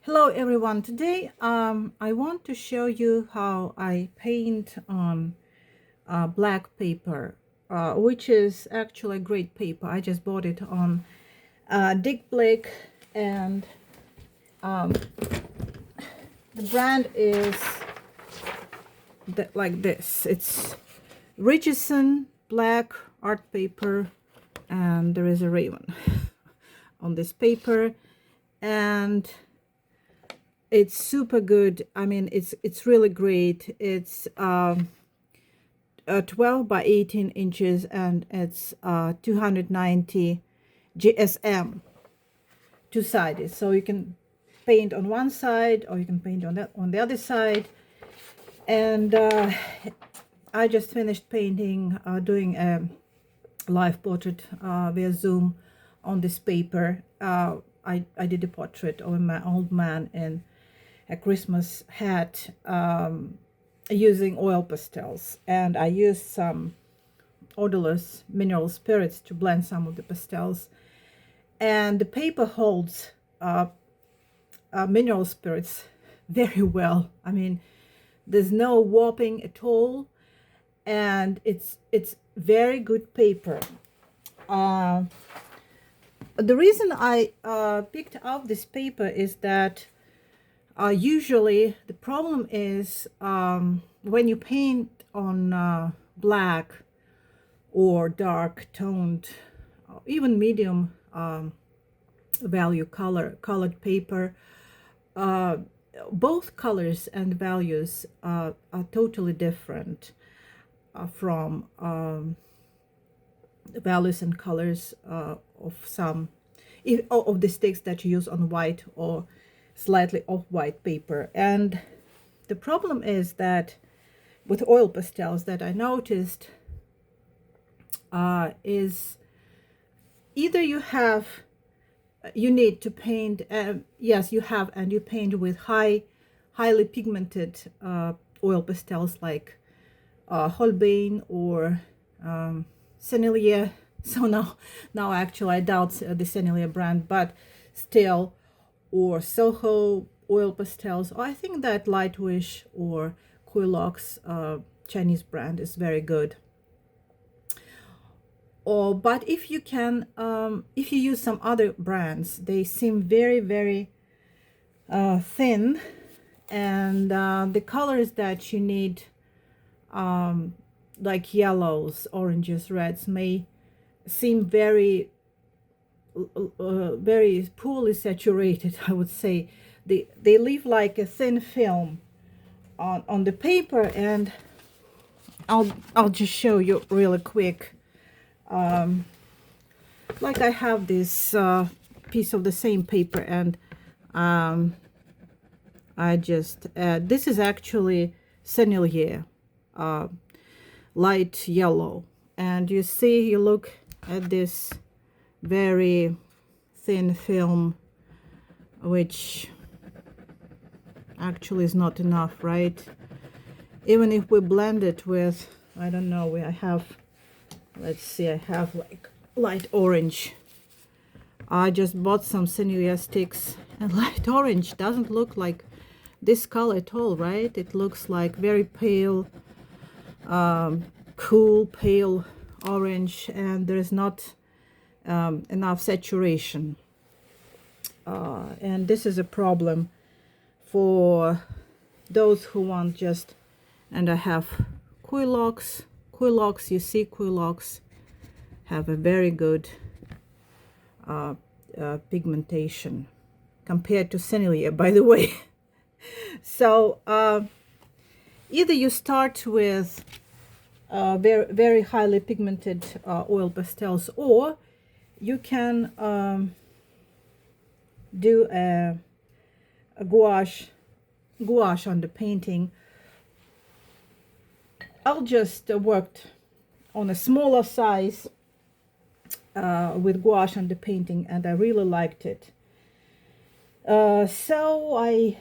Hello everyone. Today I want to show you how I paint on black paper, which is actually a great paper. I just bought it on Dick Blick, and um, the brand is like this. It's Richardson black art paper, and there is a raven on this paper, and it's super good. I mean, it's really great. It's 12 by 18 inches, and it's 290 GSM, two-sided. So you can paint on one side, or you can paint on the other side. And I just finished painting, doing a live portrait via Zoom on this paper. I did a portrait of my old man in a Christmas hat, using oil pastels, and I used some odorless mineral spirits to blend some of the pastels, and the paper holds mineral spirits very well. I mean, there's no warping at all, and it's very good paper. The reason I picked up this paper is that usually the problem is when you paint on black or dark toned, even medium value colored paper, both colors and values are totally different from the values and colors of some of the sticks that you use on white or slightly off-white paper. And the problem is that with oil pastels that I noticed is either you need to paint, yes, you have, and you paint with highly pigmented oil pastels like Holbein or Sennelier. So now actually I doubt the Sennelier brand, but still, or Soho oil pastels. I think that Lightwish or Quilox Chinese brand is very good. But if you can, if you use some other brands, they seem very thin, and the colors that you need, like yellows, oranges, reds, may seem very poorly saturated. I would say they leave like a thin film on the paper, and I'll just show you really quick. Like I have this piece of the same paper, and I just this is actually Sennelier light yellow, and you see, you look at this very thin film, which actually is not enough, right? Even if we blend it with, I don't know, I have, let's see, I have like light orange. I just bought some Sennelier sticks, and light orange doesn't look like this color at all, right? It looks like very pale, cool pale orange, and there's not enough saturation, and this is a problem for those who want just, and I have Quilox, you see, Quilox have a very good pigmentation compared to Sennelier, by the way. So either you start with very highly pigmented oil pastels, or you can do a gouache underpainting. I'll just worked on a smaller size with gouache underpainting, and I really liked it. So I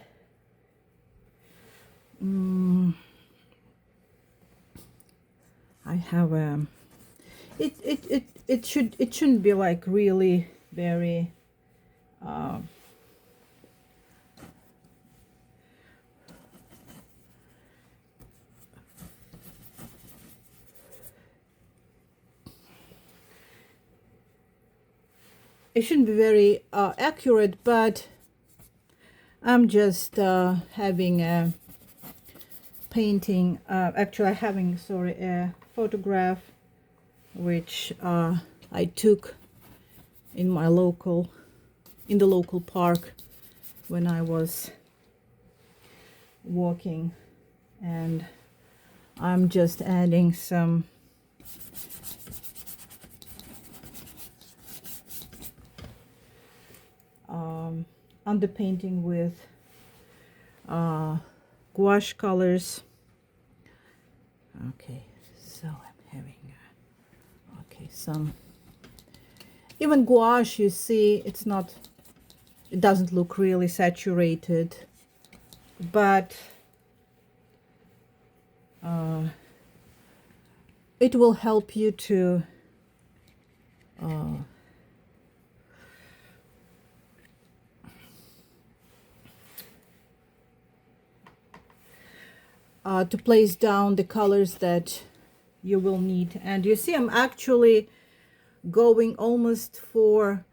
have a it shouldn't be like really very it shouldn't be very accurate, but I'm just having a painting, actually having, sorry, a photograph which I took in my local, in the local park when I was walking, and I'm just adding some underpainting with gouache colors. Okay, so I'm having okay, some, even gouache, you see, it's not, it doesn't look really saturated, but it will help you to place down the colors that you will need. And you see, I'm actually going almost for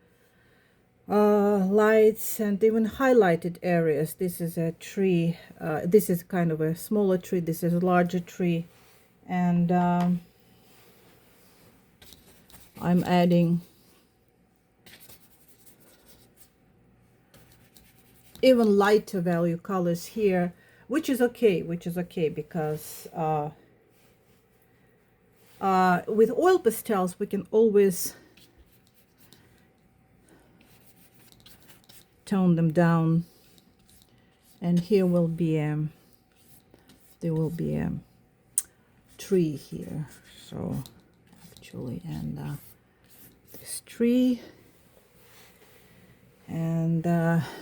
lights and even highlighted areas. This is a tree. This is kind of a smaller tree. This is a larger tree. And I'm adding even lighter value colors here, which is okay, because with oil pastels we can always tone them down. And here will be there will be a tree here, so actually, and this tree, and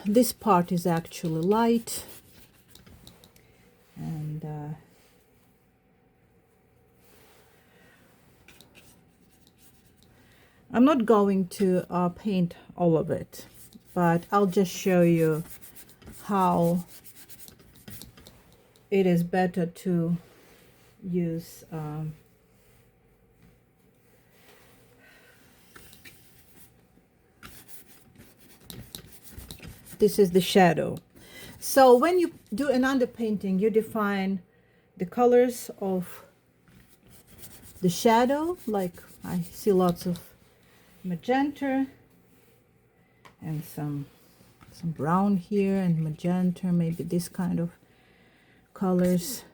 this part is actually light, and I'm not going to paint all of it, but I'll just show you how it is better to use this is the shadow. So when you do an underpainting, you define the colors of the shadow. Like I see lots of magenta and some brown here, and magenta, maybe this kind of colors.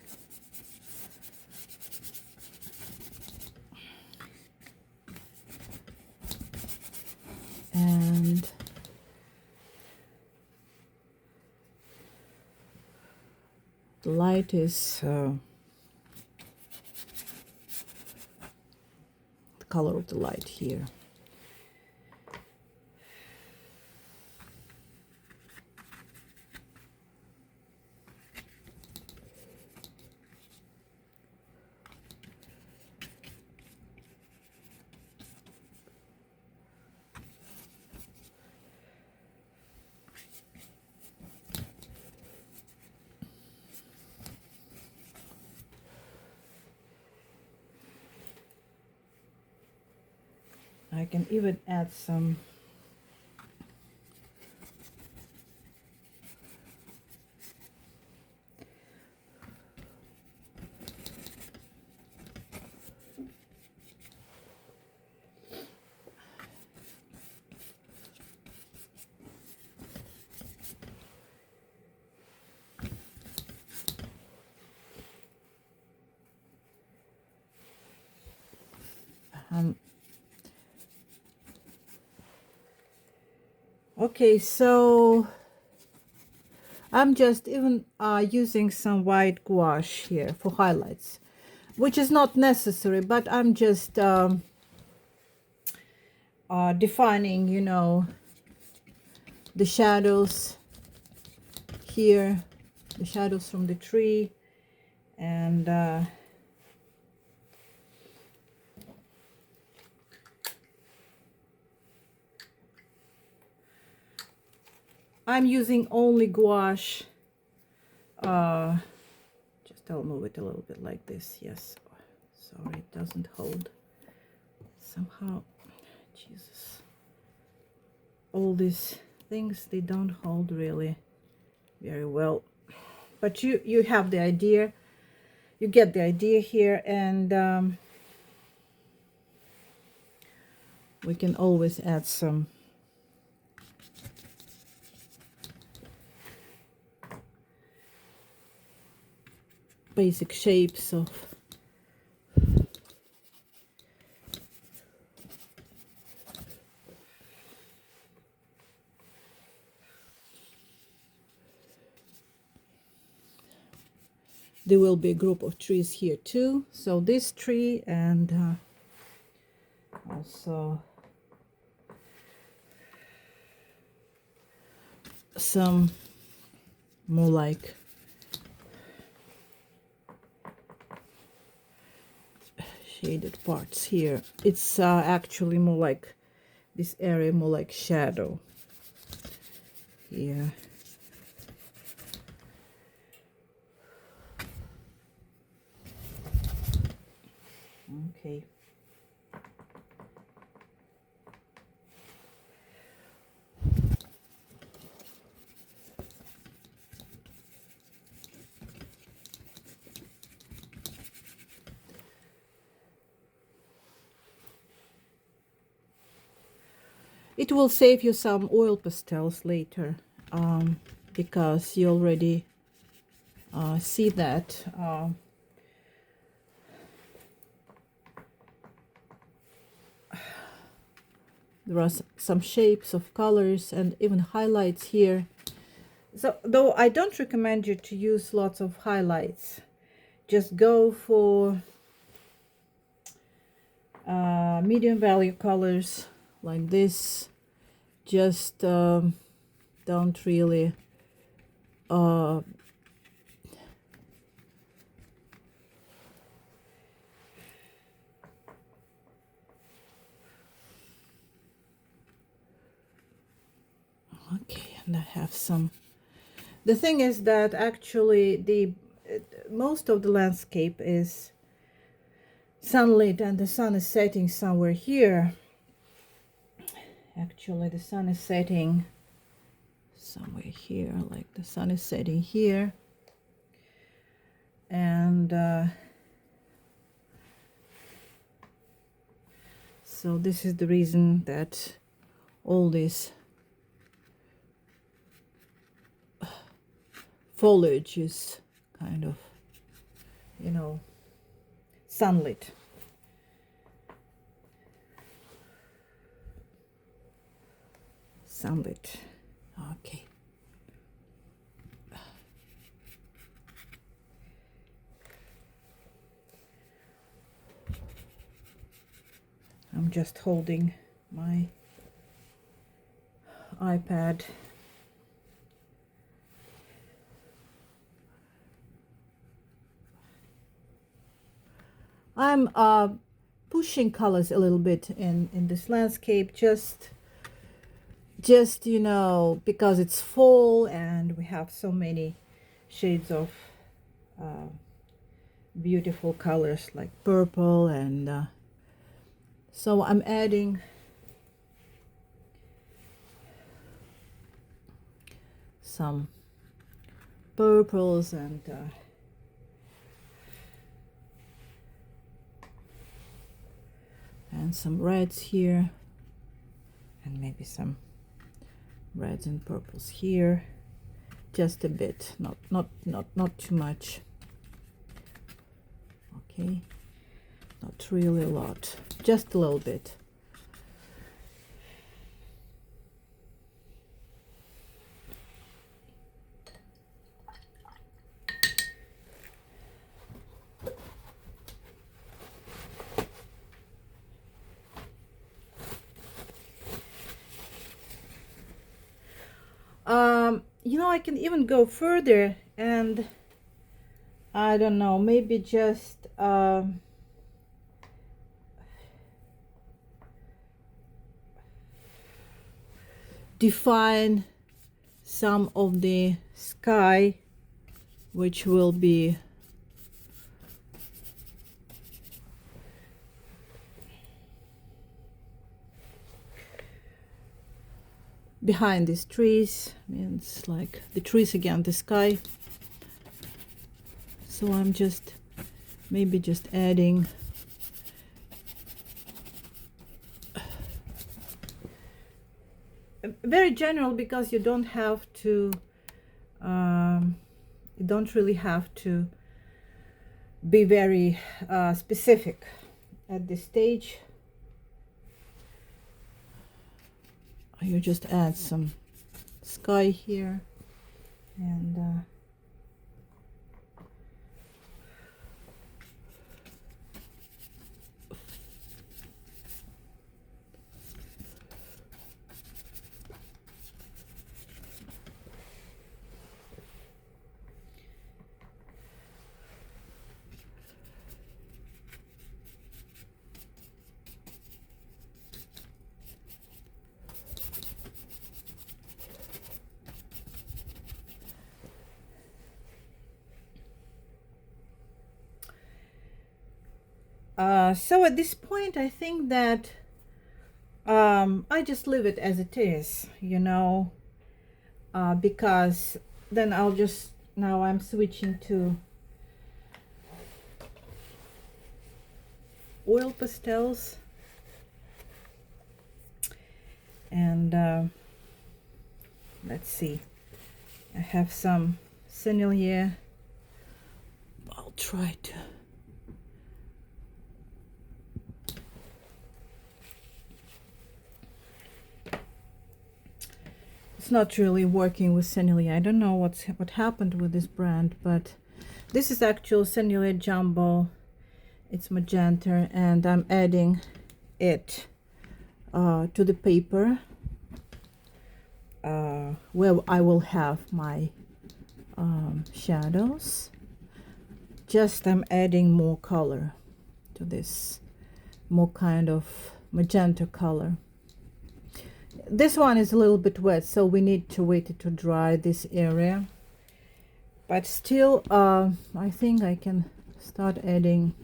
And the light is the color of the light here. I can even add some okay, so I'm just even using some white gouache here for highlights, which is not necessary, but I'm just defining, you know, the shadows here, the shadows from the tree, and I'm using only gouache. Just I'll move it a little bit like this. Yes, sorry, it doesn't hold somehow. Jesus. all these things, they don't hold really very well, but you have the idea, you get the idea here. And we can always add some basic shapes of there will be a group of trees here too. So this tree, and also some more like shaded parts here. It's actually more like this area, more like shadow here. Okay. It will save you some oil pastels later, because you already see that there are some shapes of colors and even highlights here. So though I don't recommend you to use lots of highlights, just go for medium value colors like this. Just don't really okay. And I have some, the thing is that actually the most of the landscape is sunlit and the sun is setting somewhere here. Actually the sun is setting somewhere here, like the sun is setting here, and so this is the reason that all this foliage is kind of, you know, sunlit. Sunlit. Okay. I'm just holding my iPad. I'm pushing colors a little bit in this landscape, just you know, because it's fall and we have so many shades of beautiful colors like purple, and so I'm adding some purples and some reds here, and maybe some reds and purples here, just a bit, not too much. Okay, not really a lot, just a little bit. You know, I can even go further, and I don't know, maybe just define some of the sky, which will be behind these trees. I mean, it's like the trees against the sky. So I'm just maybe just adding very general, because you don't have to you don't really have to be very specific at this stage. You just add some sky here, and so at this point, I think that I just leave it as it is, you know, because then I'll just, now I'm switching to oil pastels, and let's see, I have some Sennelier. I'll try to it's not really working with Sennelier. I don't know what happened with this brand, but this is actual Sennelier Jumbo. It's magenta, and I'm adding it to the paper where I will have my shadows. Just I'm adding more color to this, more kind of magenta color. This one is a little bit wet, so we need to wait it to dry, this area, but still I think I can start adding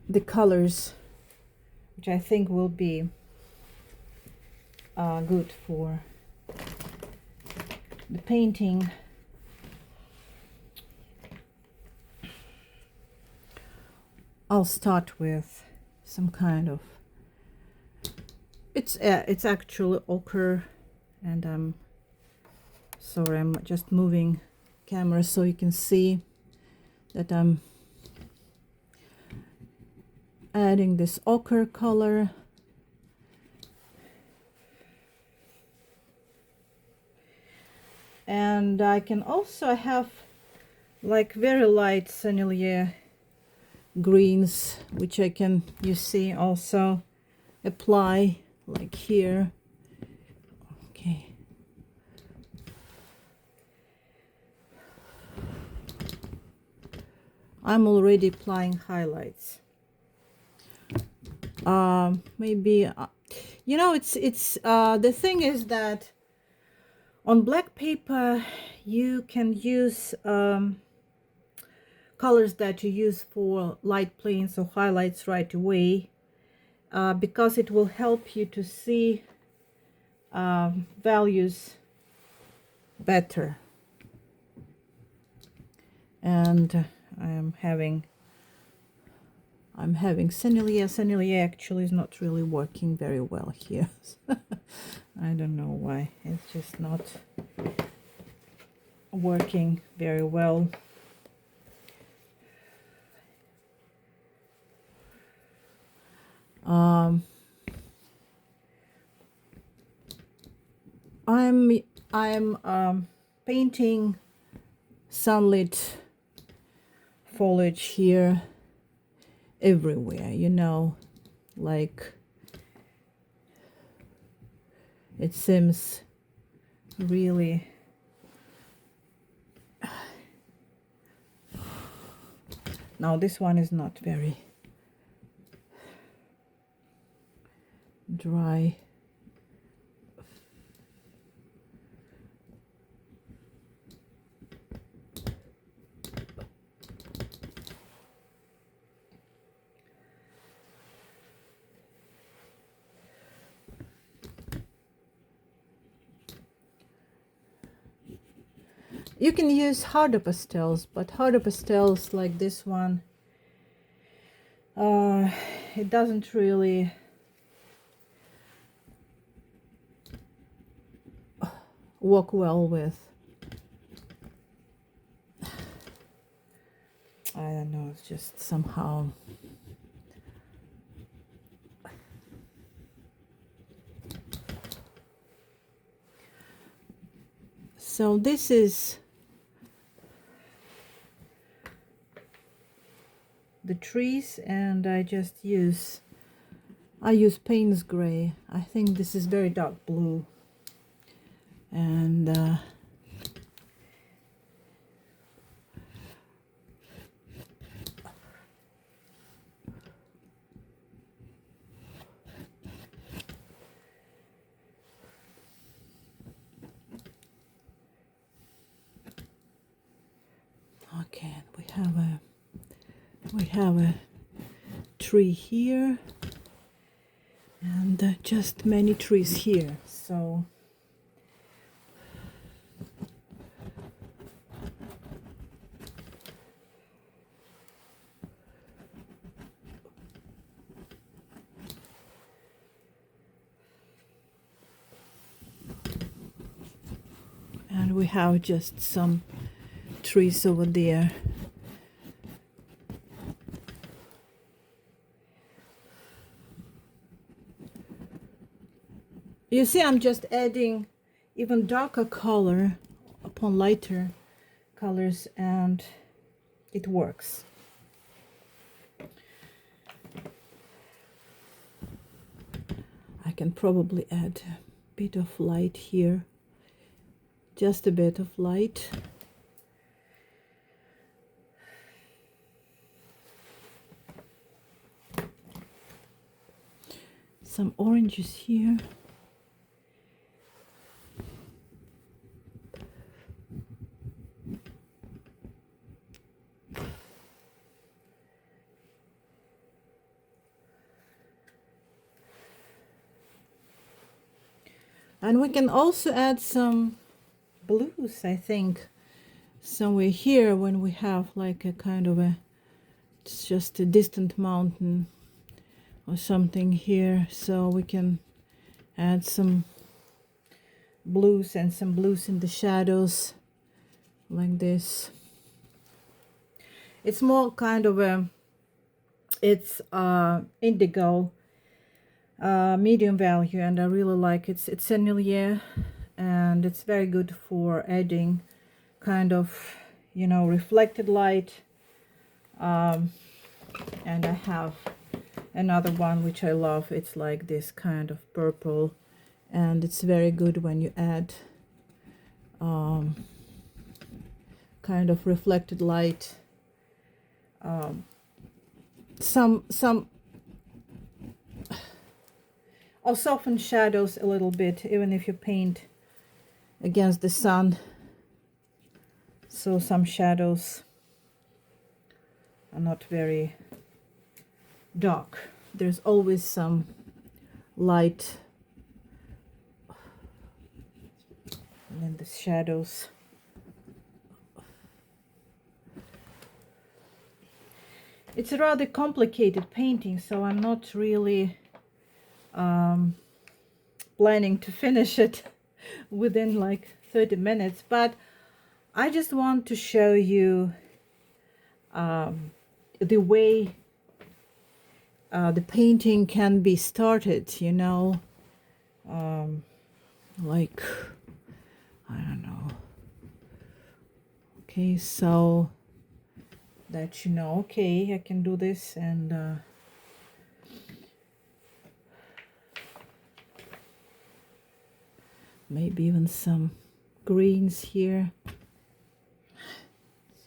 the colors, which I think will be good for the painting. I'll start with some kind of, it's actually ochre, and I'm sorry, I'm just moving camera so you can see that I'm adding this ochre color. And I can also have like very light Sennelier greens, which I can, you see, also apply like here. Okay. I'm already applying highlights. Maybe you know, it's the thing is that on black paper you can use colors that you use for light planes or highlights right away, because it will help you to see values better. And I'm having Sennelier. Sennelier actually is not really working very well here. I don't know why. It's just not working very well. I'm painting sunlit foliage here everywhere, you know, like it seems really now this one is not very dry. You can use harder pastels, but harder pastels like this one, it doesn't really work well with. I don't know, it's just somehow. So this is the trees, and I use Payne's gray. I think this is very dark blue, and okay, we have a tree here, and just many trees here. So and we have just some trees over there. You see, I'm just adding even darker color upon lighter colors, and it works. I can probably add a bit of light here, just a bit of light. Some oranges here. And we can also add some blues, I think, somewhere here when we have like a kind of it's just a distant mountain or something here. So we can add some blues and some blues in the shadows like this. It's more kind of it's indigo medium value, and I really like it. It's Sennelier, and it's very good for adding kind of, you know, reflected light. And I have another one which I love. It's like this kind of purple, and it's very good when you add kind of reflected light, some or soften shadows a little bit, even if you paint against the sun. So some shadows are not very dark. There's always some light and then the shadows. It's a rather complicated painting, so I'm not really planning to finish it within like 30 minutes, but I just want to show you the way the painting can be started, you know, like, I don't know. Okay, so that you know, okay, I can do this, and maybe even some greens here.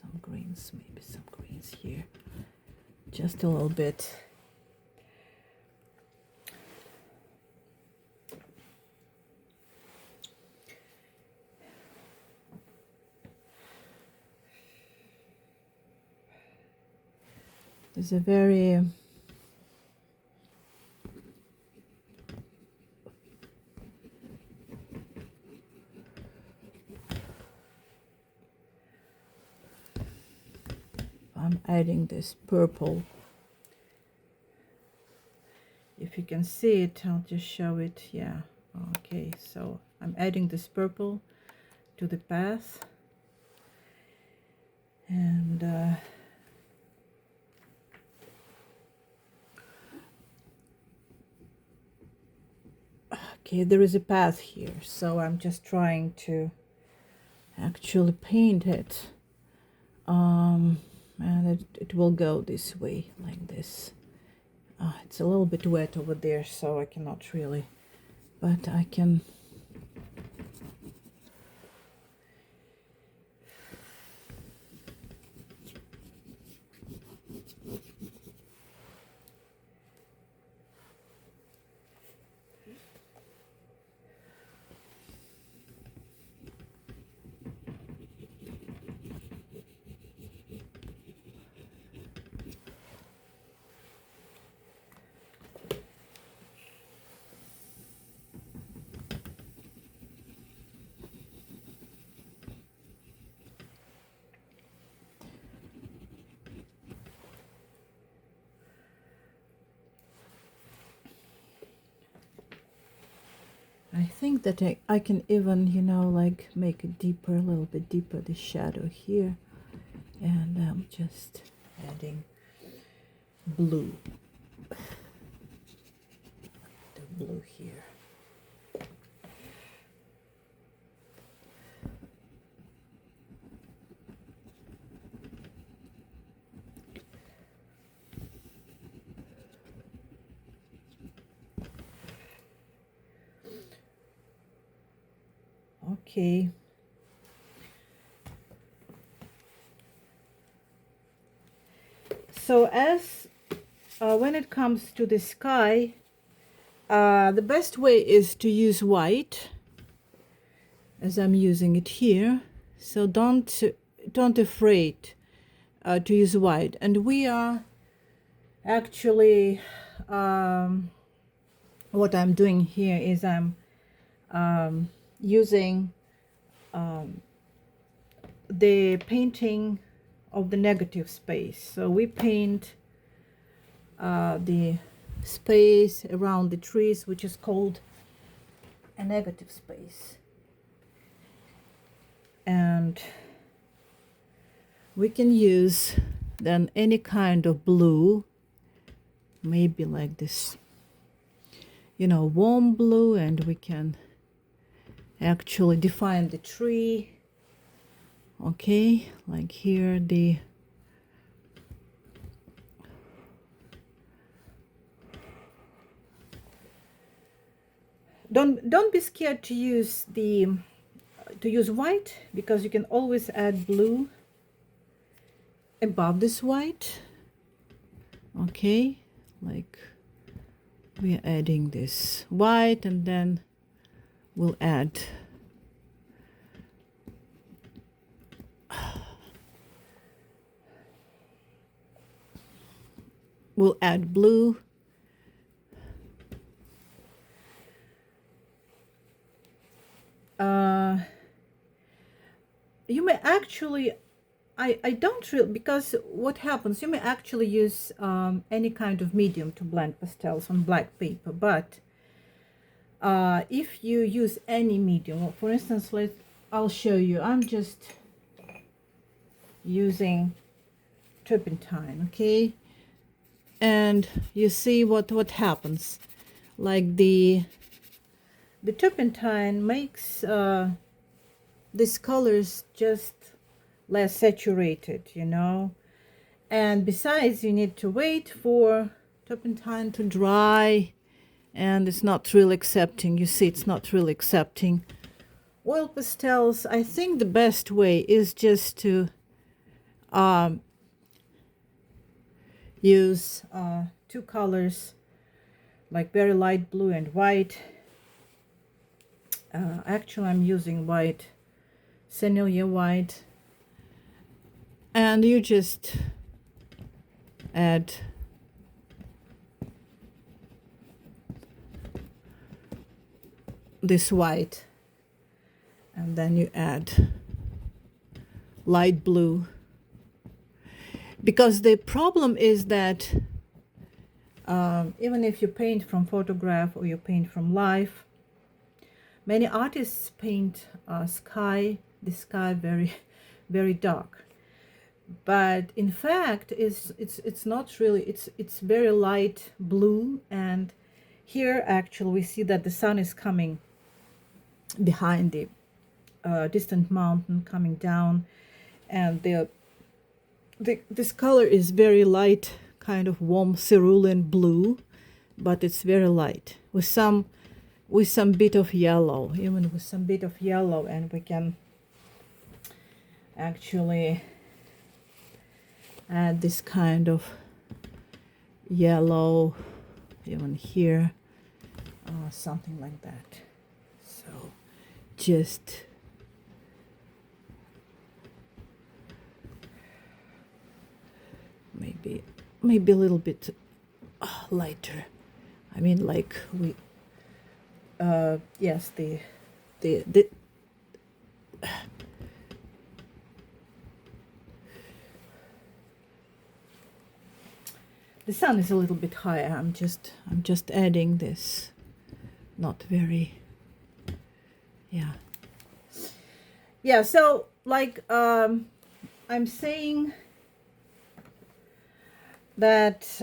Some greens, maybe some greens here. Just a little bit. There's a very I'm adding this purple. If you can see it, I'll just show it. Yeah, okay, so I'm adding this purple to the path, and okay, there is a path here, so I'm just trying to actually paint it, and it will go this way, like this. It's a little bit wet over there, so I cannot really, but I can. I think that I can even, you know, like make it deeper, a little bit deeper, the shadow here. And I'm just adding blue. The blue here. Okay. So as when it comes to the sky, the best way is to use white, as I'm using it here. So don't afraid to use white. And we are actually what I'm doing here is I'm using the painting of the negative space. So we paint the space around the trees, which is called a negative space. And we can use then any kind of blue, maybe like this, you know, warm blue, and we can actually define the tree. Okay, like here the don't be scared to use white, because you can always add blue above this white. Okay, like we are adding this white, and then we'll add blue. You may actually, I don't really, because what happens, you may actually use any kind of medium to blend pastels on black paper, but if you use any medium, well, for instance, I'll show you. I'm just using turpentine, okay? And you see what happens. Like the turpentine makes these colors just less saturated, you know. And besides, you need to wait for turpentine to dry, and it's not really accepting. You see, it's not really accepting. Oil pastels, I think the best way is just to use two colors, like very light blue and white. Actually, I'm using white, Sennelier white, and you just add this white, and then you add light blue. Because the problem is that even if you paint from photograph or you paint from life, many artists paint the sky very, very dark. But in fact, it's not really. It's very light blue, and here actually we see that the sun is coming behind the distant mountain, coming down, and this color is very light, kind of warm cerulean blue, but it's very light with some bit of yellow, even with some bit of yellow, and we can actually add this kind of yellow even here, something like that. So just maybe a little bit lighter. I mean, like we yes, the sun is a little bit higher. I'm just adding this, not very, yeah. So like I'm saying that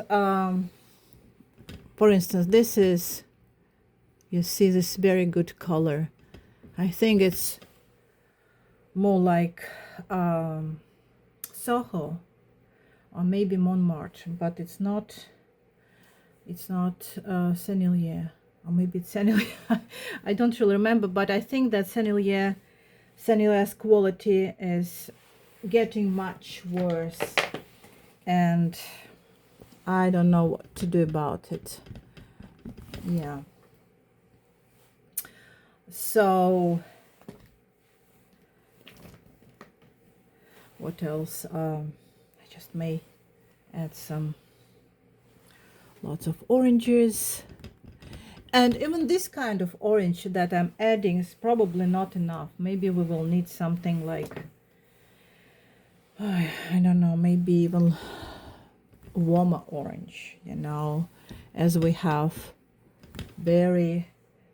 for instance, this is, you see this very good color. I think it's more like Soho or maybe Montmartre, but it's not Sennelier, or maybe it's Sennelier. I don't really remember, but I think that Sennelier's quality is getting much worse, and I don't know what to do about it. Yeah. So what else? I just may add lots of oranges, and even this kind of orange that I'm adding is probably not enough. Maybe we will need something like, I don't know, maybe even warmer orange, you know, as we have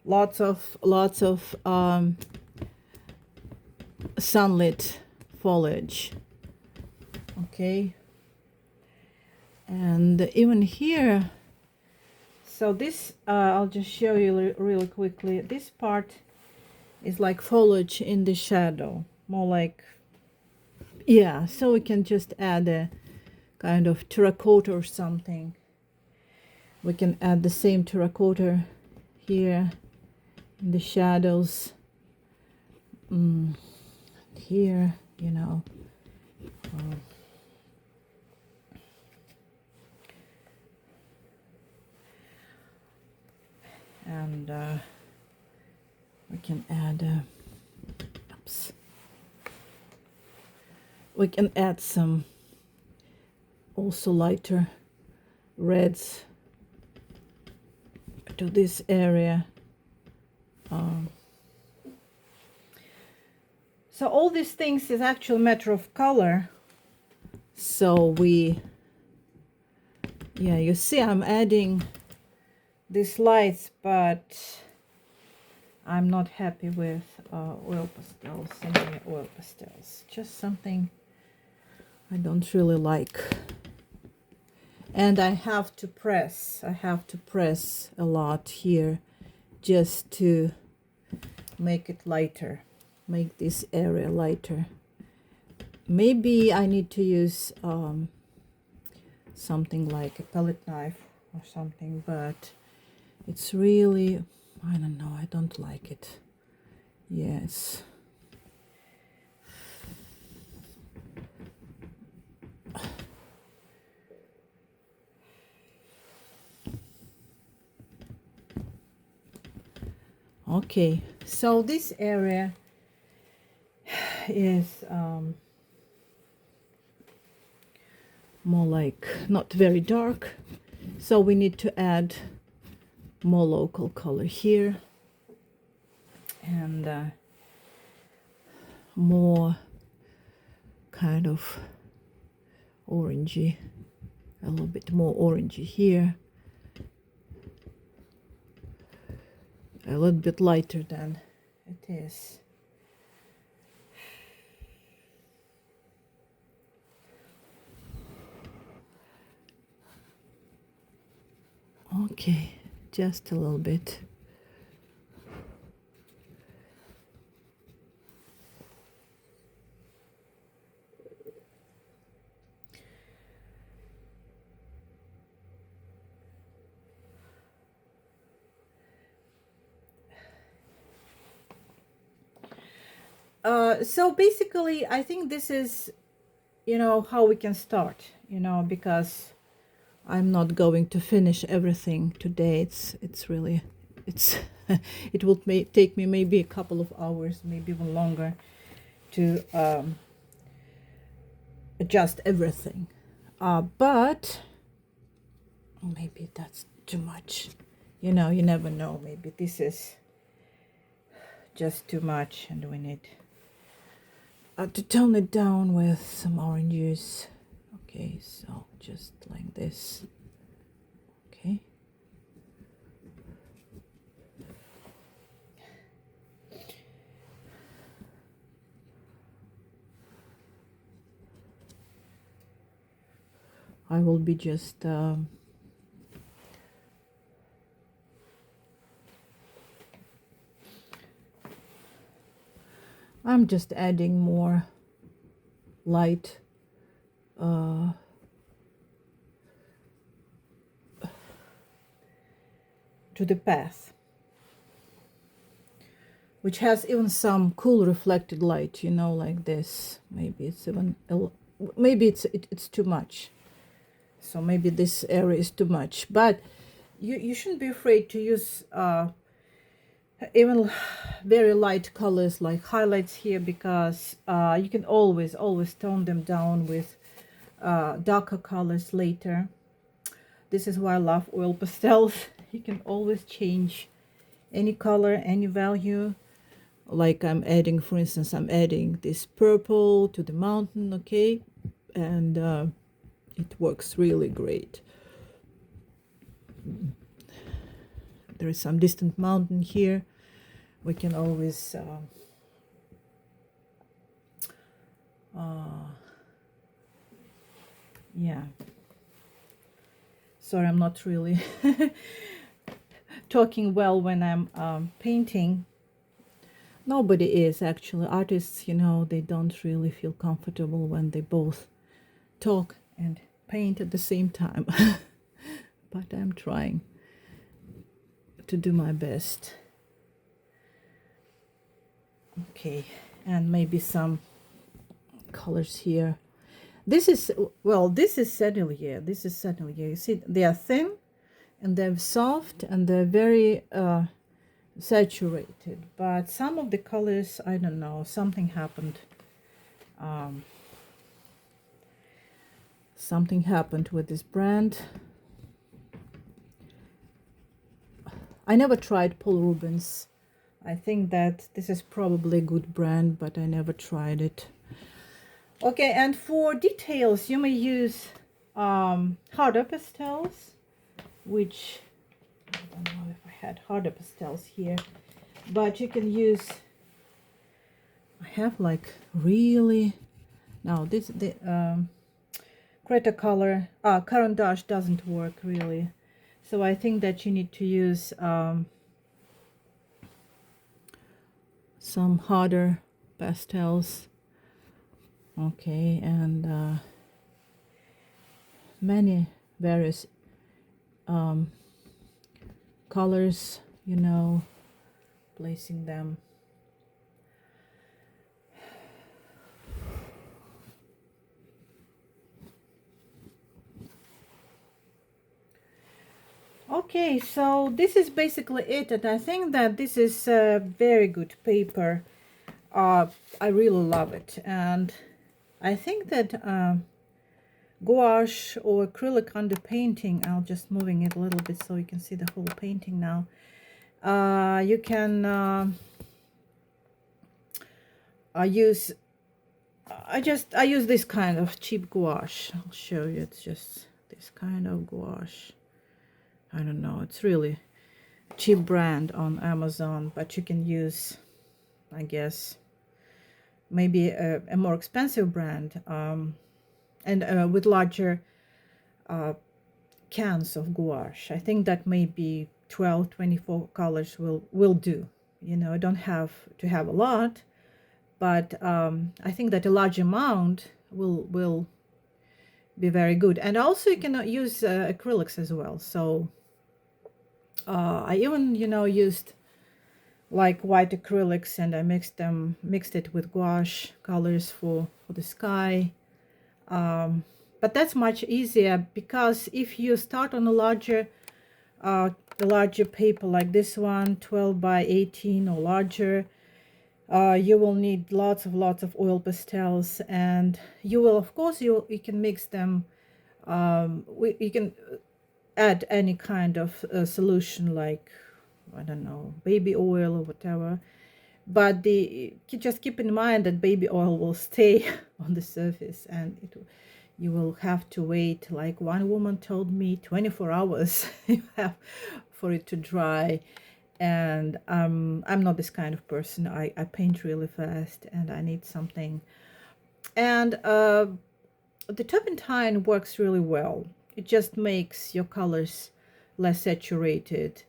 lots of sunlit foliage. Okay, and even here, so this I'll just show you really quickly. This part is like foliage in the shadow, more like, yeah, so we can just add a kind of terracotta or something. We can add the same terracotta here in the shadows, here, you know. And we can add we can add some also lighter reds to this area. So all these things is actually a matter of color. So we, yeah, you see I'm adding these lights, but I'm not happy with oil pastels, semi oil pastels. Just something I don't really like. And I have to press a lot here just to make it lighter, make this area lighter. Maybe I need to use something like a palette knife or something, but it's really, I don't know, I don't like it. Yes. Okay, so this area is more like not very dark, so we need to add more local color here and more kind of orangey, a little bit more orangey here, a little bit lighter than it is. Okay, just a little bit. So basically, I think this is, you know, how we can start, you know, because I'm not going to finish everything today. It's really, it's, it will take me maybe a couple of hours, maybe even longer, to adjust everything. But maybe that's too much. You know, you never know. Maybe this is just too much, and we need to tone it down with some oranges. Okay, so just like this. Okay. I will be just I'm just adding more light to the path, which has even some cool reflected light, you know, like this. Maybe it's even maybe it's too much. So maybe this area is too much, but you shouldn't be afraid to use even very light colors like highlights here, because you can always tone them down with darker colors later. This is why I love oil pastels. You can always change any color, any value. Like I'm adding, for instance, I'm adding this purple to the mountain, okay, and it works really great. There is some distant mountain here. We can always yeah, sorry, I'm not really talking well when I'm painting. Nobody is actually. Artists, you know, they don't really feel comfortable when they both talk and paint at the same time. But I'm trying to do my best. Okay, and maybe some colors here. This is, well, this is Sennelier. This is Sennelier. You see, they are thin and they're soft and they're very saturated. But some of the colors, I don't know, something happened. Something happened with this brand. I never tried Paul Rubens. I think that this is probably a good brand, but I never tried it. Okay, and for details, you may use harder pastels, which I don't know if I had harder pastels here, but you can use. I have like really now this the Creta color Caran d'Ache doesn't work really, so I think that you need to use some harder pastels. Okay, and many various colors, you know, placing them. Okay, so this is basically it, and I think that this is a very good paper. I really love it, and I think that gouache or acrylic underpainting, I'll just moving it a little bit so you can see the whole painting now. You can use I use this kind of cheap gouache. I'll show you. It's just this kind of gouache. I don't know, it's really cheap brand on Amazon, but you can use, I guess, maybe a more expensive brand, and with larger cans of gouache. I think that maybe 12, 24 colors will do. You know, I don't have to have a lot, but I think that a large amount will be very good. And also you can use acrylics as well. So I even, you know, used like white acrylics, and I mixed it with gouache colors for the sky. But that's much easier, because if you start on a larger paper like this one, 12 by 18 or larger, you will need lots of oil pastels, and you will, of course, you can mix them. You can add any kind of solution, like, I don't know, baby oil or whatever, but just keep in mind that baby oil will stay on the surface, and you will have to wait, like one woman told me, 24 hours you have for it to dry. And I'm not this kind of person. I paint really fast, and I need something. And the turpentine works really well. It just makes your colors less saturated,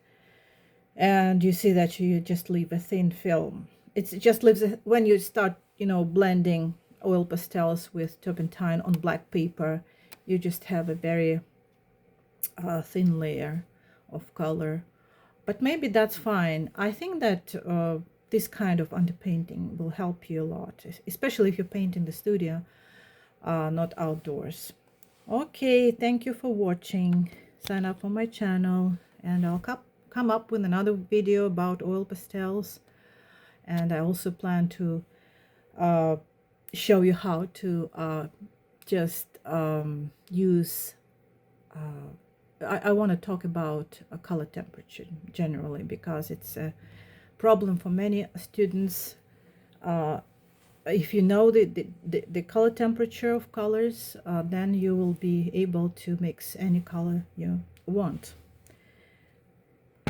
and you see that you just leave a thin film. It just leaves when you start, you know, blending oil pastels with turpentine on black paper, you just have a very thin layer of color. But maybe that's fine. I think that this kind of underpainting will help you a lot, especially if you paint in the studio, not outdoors. Okay, thank you for watching. Sign up for my channel, and I'll come up with another video about oil pastels. And I also plan to show you how to just use I want to talk about a color temperature generally, because it's a problem for many students. If you know the color temperature of colors, then you will be able to mix any color you want.